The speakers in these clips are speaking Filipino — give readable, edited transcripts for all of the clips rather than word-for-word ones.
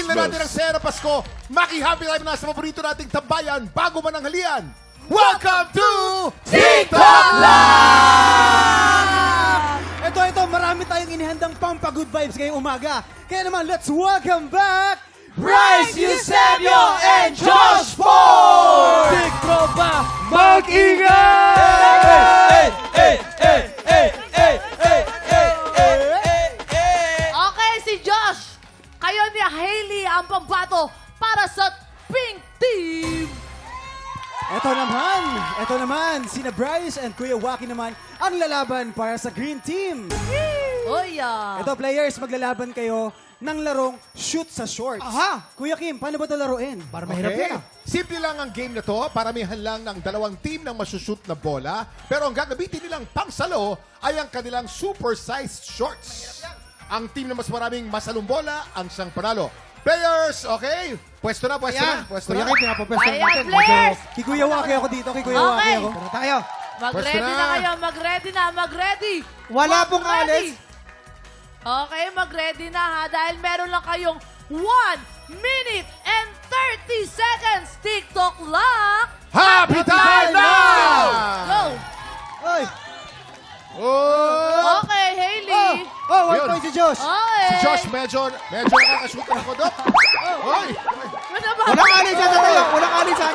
na natin ang Sera Pasko. Maki-happy tayo na sa paborito nating tambayan bago man ang halian. Welcome to TikTok Live! Ito, marami tayong inihandang pampa-good vibes ngayong umaga. Kaya naman, let's welcome back Bryce Eusebio and Josh Ford! Big Tropa, mag-ingay! Okay, si Josh. Kayo ni Hailey ang pambato para sa Pink Team. Ito naman, sina Bryce and Kuya Waki naman ang lalaban para sa Green Team. Oy, Ito, players, maglalaban kayo ng larong shoot sa shorts. Aha! Kuya Kim, paano ba ito laruin? Para mahirap yan. Simple lang ang game na to. Paramihan lang ng dalawang team ng masushoot na bola. Pero ang gagamitin nilang pangsalo ay ang kanilang super-sized shorts. Ang team na mas maraming masalong bola ang siyang panalo. Players, okay? Pwesto na. Kuya Kim, pinapapwesto Ayan, natin. players. Kay Kuya Waki ako dito, kay Kuya Waki Okay. ako. Tara tayo. Mag-ready Pwesto na na. kayo. Mag-ready. Wala pong Mag-ready. alis. Okay, mag-ready na ha. Dahil meron lang kayong 1 minute and 30 seconds. TikTok Lock. Happy time now! Go. Oy! Oh! Okay, Hailey. Oh, one Yun. point si Josh. Okay. Si Josh medyo nakakashoot ng kodok. Hoy! Ano ba? Walang alisan na tayo. Walang alisan.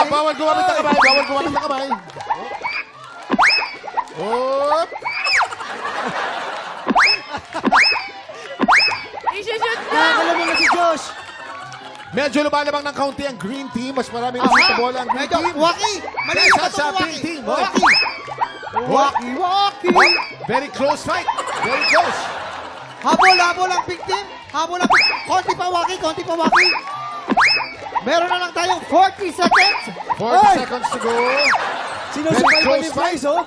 Bawal gumamit ng kamay. Oh! I-shoot na. Nakakala mo na si Josh. Medyo lumalabang ng kaunti ang green team. Mas marami na shoot na bola ang green Medyo, team. Waki! Mali Kesa ba sa ito, pink Waki? team. Hoy. Waki! Waki! Oh, very close fight. Very close. Habol ang pink team. Habol ang pink. Konti pa, Waki. Meron na lang tayong 40 seconds. 40 seconds to go. Sinusubayban close ni Bryce, oh.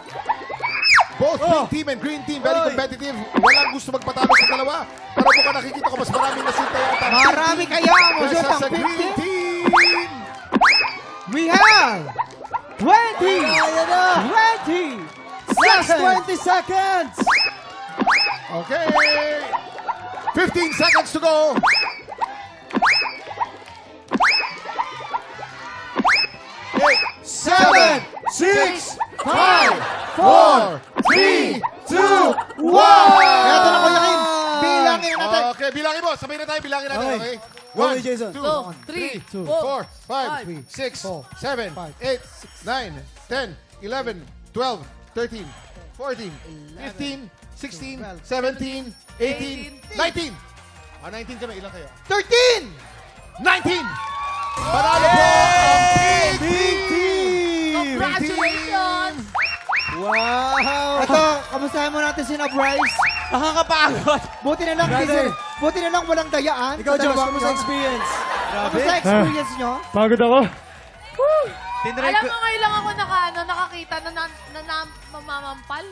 Both pink team and green team, very Oy. competitive. Walang gusto magpatalo sa dalawa. Pero mukhang nakikita ko mas maraming nashoot na yata. ang pink Marami team kaya ang kesa mashoot ang sa pink green team. We have 20! Ayan na. 20! Last 20 seconds. Okay. 15 seconds to go. Eight, 7, 6, 5, 4, 3, 2, 1. Eto na, Kuya Kim. Bilangin na natin. Okay, bilangin mo. Sabay na tayo, bilangin natin, Okay. okay? Go, Jason. 2, Go. 3, 3, 4, 5, 5, 6, 4, 7, 8, 9, 10, 11, 12, 13, 14, 15, 16, 17, 18, 19. 19 kami, ilan kayo? 13! 19! Panalo po ang Pink Big Team. Congratulations. Wow. Ito, kamustahin mo natin sina Bryce. Nakakapagod. Buti na lang, Brother. buti na lang walang dayaan. Ikaw, Sa Josh, dalawang kamusta yun. experience? Kamusta experience nyo? Pagod ako. Alam mo, ngayon lang ako nakakita na mamamampal.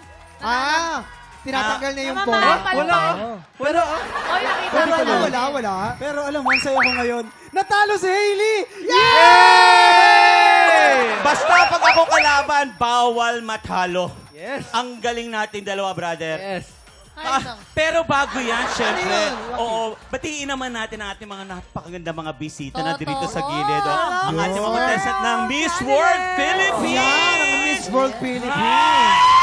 Tinatanggal na yung Namamampal bola. pa. Pero, Oy, nakita Pero ko alam na. Wala. pero alam mo, ang saya ko ngayon. Natalo si Hailey! Basta pag ako kalaban, bawal matalo. Yes. Ang galing natin dalawa, brother. Yes. Ay, no. Pero bago yan, syempre, Ano yun? oo, batiin naman natin ang ating mga napakaganda mga bisita na Totoo. dito sa gilid. Ang ating mga contestant ng Miss World Philippines. Yan, ang Miss World Philippines.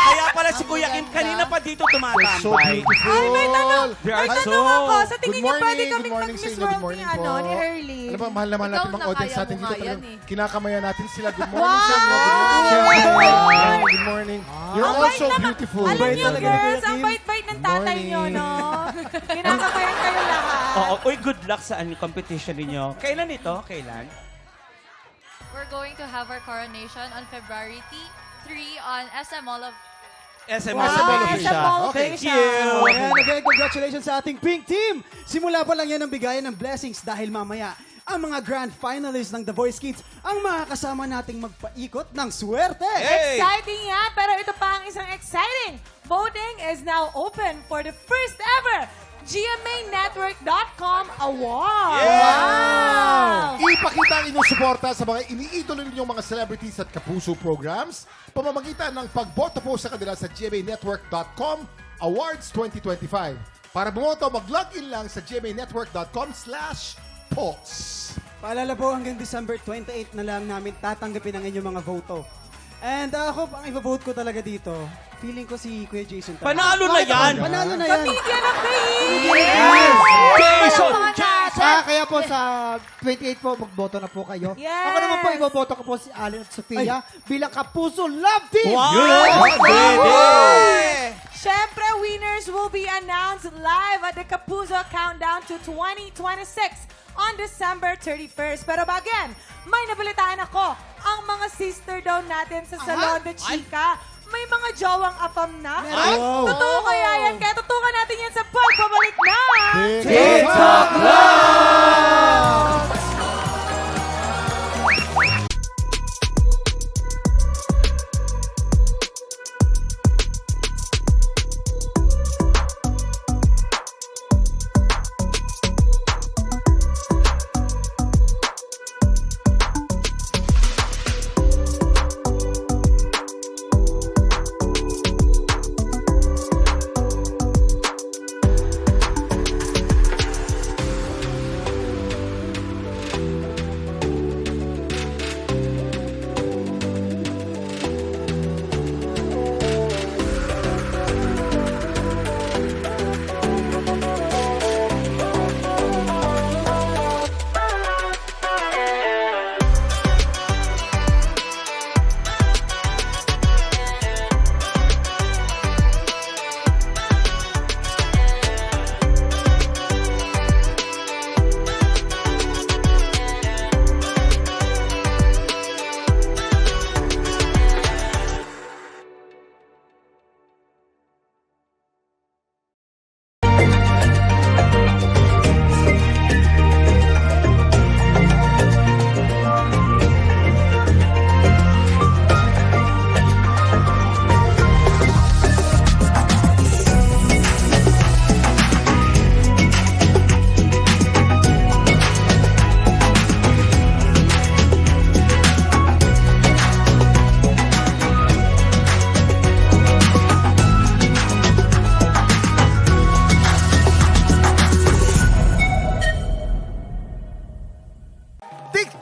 Kaya pala si Kuya Kim kanina pa dito So tumatambay. beautiful. Ay, may tanong. They May are tanong so... ako. Sa tingin Good niyo pwede morning, kaming good morning mag-Miss sa inyo, World good morning ni, po. ni Early? Alam mo, mahal na mahal natin Ikaw, mga audience nakaya natin mo dito. nga yan Talagang kinakamayan natin sila. Good morning sa inyo. Good morning. You're Ang all bait so naman. beautiful. Alam Bait niyo, talaga ni Kuya girls, ang Kim. bait-bait ng tatay Morning. niyo, no? Kinakabayan kayo lahat. Oo, uy, good luck sa competition ninyo. Kailan ito? Kailan? We're going to have our coronation on February 3 on SM Mall of SMS Wow, official. SM Mall Thank official. you. Ayan, again, congratulations sa ating Pink Team. Simula pa lang yan ang bigayan ng blessings dahil mamaya ang mga grand finalists ng The Voice Kids ang makakasama nating magpaikot ng swerte. Hey! Exciting yan, pero ito pa ang isang exciting. Voting is now open for the first ever GMANetwork.com Award. Wow! Ipakita ang inyong suporta sa mga iniidolo ninyong mga celebrities at kapuso programs pamamagitan ng pagboto po sa kanila sa gmanetwork.com Awards 2025. Para bumoto, mag-login lang sa gmanetwork.com/pink polls. Paalala po, hanggang December 28 na lang namin tatanggapin ang inyong mga voto. And ako, ang iba-vote ko talaga dito, feeling ko si Kuya Jason. talaga. Panalo na yan! Panalo na yan. Pamilya na kayo! Jason! Kaya po sa 28 po, magboto na po kayo. Yes. Ako naman po, iboboto ko po si Allen at Sofia bilang Kapuso Love Team! Wow! Siyempre, winners will be announced live at the Kapuso Countdown to 2026 on December 31st. Pero bago yan, may nabalitaan ako. Ang mga sister daw natin sa Salon de Chica, may mga jowang afam na. Ay! Totoo kaya yan? Kaya tutukan natin yan sa pagbabalik na TikTok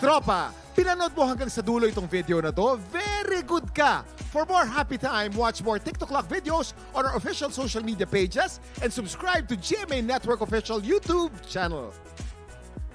Tropa, pinanood mo hanggang sa dulo itong video na to? Very good ka! For more happy time, watch more TikTok Lock videos on our official social media pages and subscribe to GMA Network official YouTube channel.